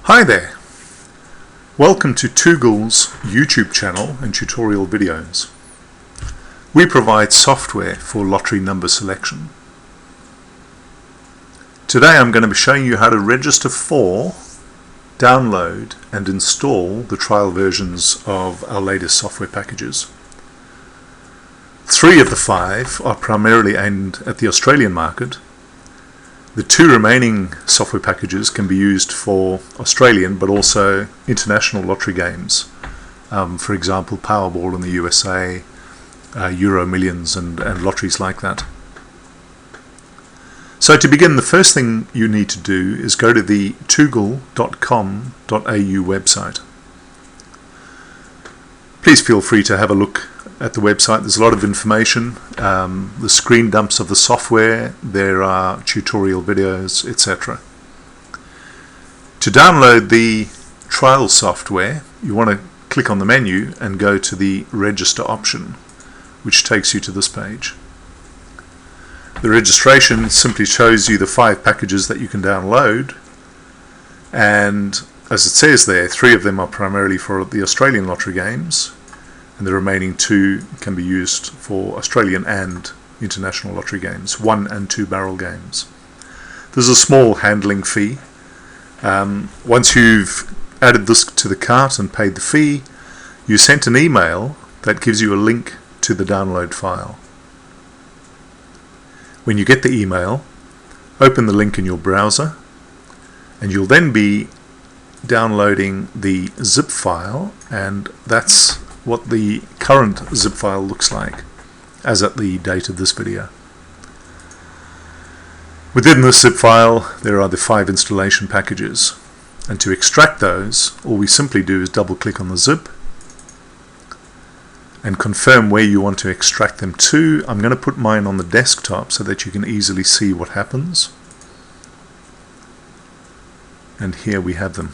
Hi there! Welcome to 2oogle's YouTube channel and tutorial videos. We provide software for lottery number selection. Today I'm going to be showing you how to register for, download and install the trial versions of our latest software packages. 3 of the 5 are primarily aimed at the Australian market. The 2 remaining software packages can be used for Australian but also international lottery games. For example, Powerball in the USA, Euro Millions and lotteries like that. So to begin, the first thing you need to do is go to the 2oogle.com.au website. Please feel free to have a look at the website. There's a lot of information, the screen dumps of the software, there are tutorial videos, etc. To download the trial software, you want to click on the menu and go to the register option, which takes you to this page. The registration simply shows you the 5 packages that you can download, and as it says there, 3 of them are primarily for the Australian lottery games, and the remaining 2 can be used for Australian and international lottery games, 1 and 2 barrel games. There's a small handling fee. Once you've added this to the cart and paid the fee, you sent an email that gives you a link to the download file. When you get the email, open the link in your browser, and you'll then be downloading the zip file, and that's what the current zip file looks like as at the date of this video. Within this zip file there are the 5 installation packages, and to extract those all we simply do is double click on the zip and confirm where you want to extract them to. I'm going to put mine on the desktop so that you can easily see what happens, and here we have them.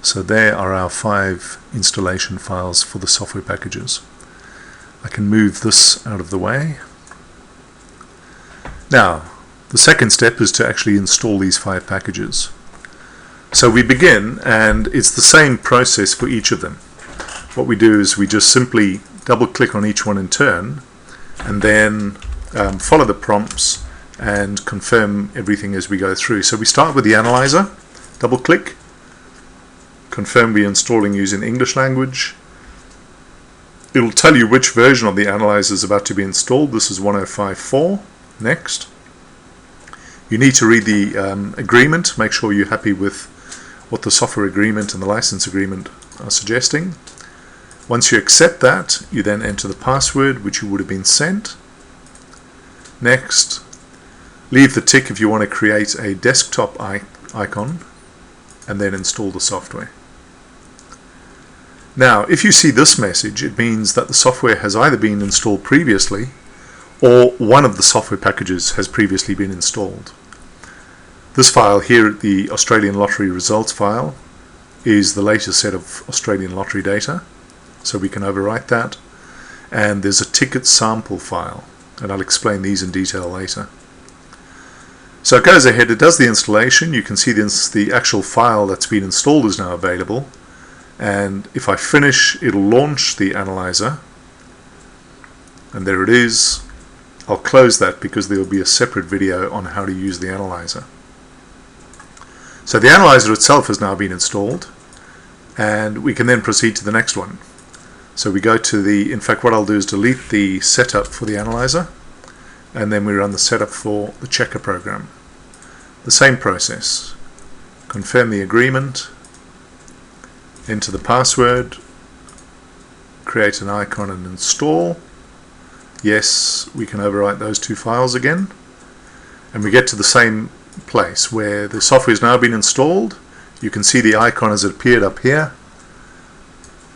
So there are our 5 installation files for the software packages. I can move this out of the way. Now, the second step is to actually install these 5 packages. So we begin, and it's the same process for each of them. What we do is we just simply double click on each one in turn, and then follow the prompts and confirm everything as we go through. So we start with the analyzer, double click, confirm we're installing using English language. It'll tell you which version of the analyzer is about to be installed. This is 1.05.4. Next. You need to read the agreement, make sure you're happy with what the software agreement and the license agreement are suggesting. Once you accept that, you then enter the password which you would have been sent. Next. Leave the tick if you want to create a desktop icon, and then install the software. Now, if you see this message, it means that the software has either been installed previously or one of the software packages has previously been installed. This file here, the Australian Lottery results file, is the latest set of Australian lottery data, so we can overwrite that. And there's a ticket sample file, and I'll explain these in detail later. So it goes ahead, it does the installation. You can see the actual file that's been installed is now available, and if I finish, it'll launch the analyzer, and there it is. I'll close that because there will be a separate video on how to use the analyzer. So the analyzer itself has now been installed, and we can then proceed to the next one. So we go to in fact what I'll do is delete the setup for the analyzer, and then we run the setup for the checker program. The same process. Confirm the agreement, enter the password, create an icon and install. Yes, we can overwrite those 2 files again, and we get to the same place where the software has now been installed. You can see the icon as it appeared up here,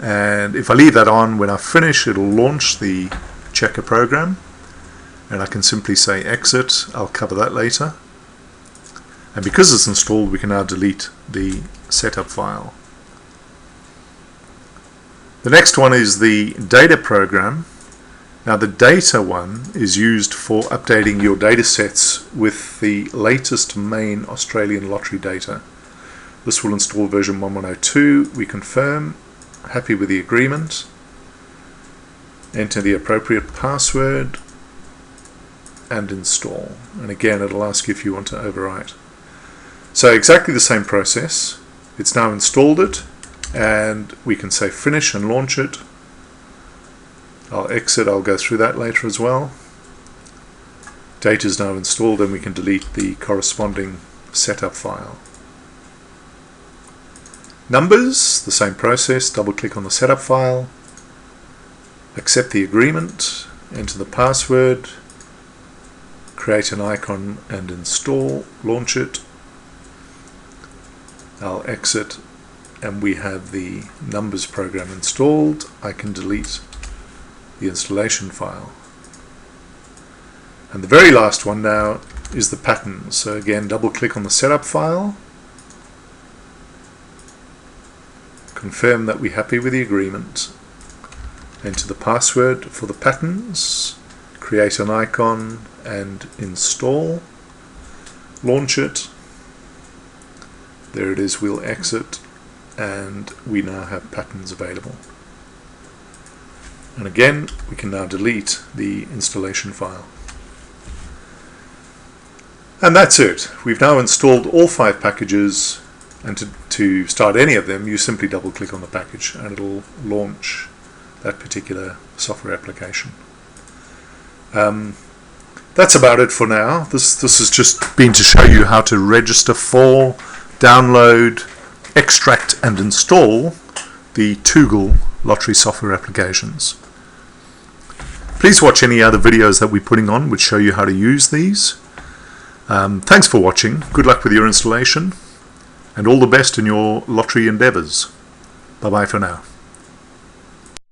and if I leave that on, when I finish it'll launch the checker program, and I can simply say exit. I'll cover that later. And because it's installed, we can now delete the setup file. The next one is the data program, Now the data one is used for updating your data sets with the latest main Australian lottery data. This will install version 1102. We confirm, happy with the agreement, enter the appropriate password and install. And again, it'll ask you if you want to overwrite. So exactly the same process. It's now installed it, and we can say finish and launch it. I'll exit, I'll go through that later as well. Data is now installed, and we can delete the corresponding setup file. Numbers, the same process, double click on the setup file, accept the agreement, enter the password, create an icon and install, launch it. I'll exit, and we have the numbers program installed. I can delete the installation file. And the very last one now is the pattern. So again, double click on the setup file, confirm that we're happy with the agreement, enter the password for the patterns, create an icon and install, launch it. There it is, we'll exit, and we now have patterns available. And again, we can now delete the installation file. And that's it. We've now installed all 5 packages, and to start any of them, you simply double click on the package and it'll launch that particular software application. That's about it for now. This has just been to show you how to register for, download, extract and install the 2oogle lottery software applications. Please watch any other videos that we're putting on which show you how to use these. Thanks for watching. Good luck with your installation, and all the best in your lottery endeavours. Bye bye for now.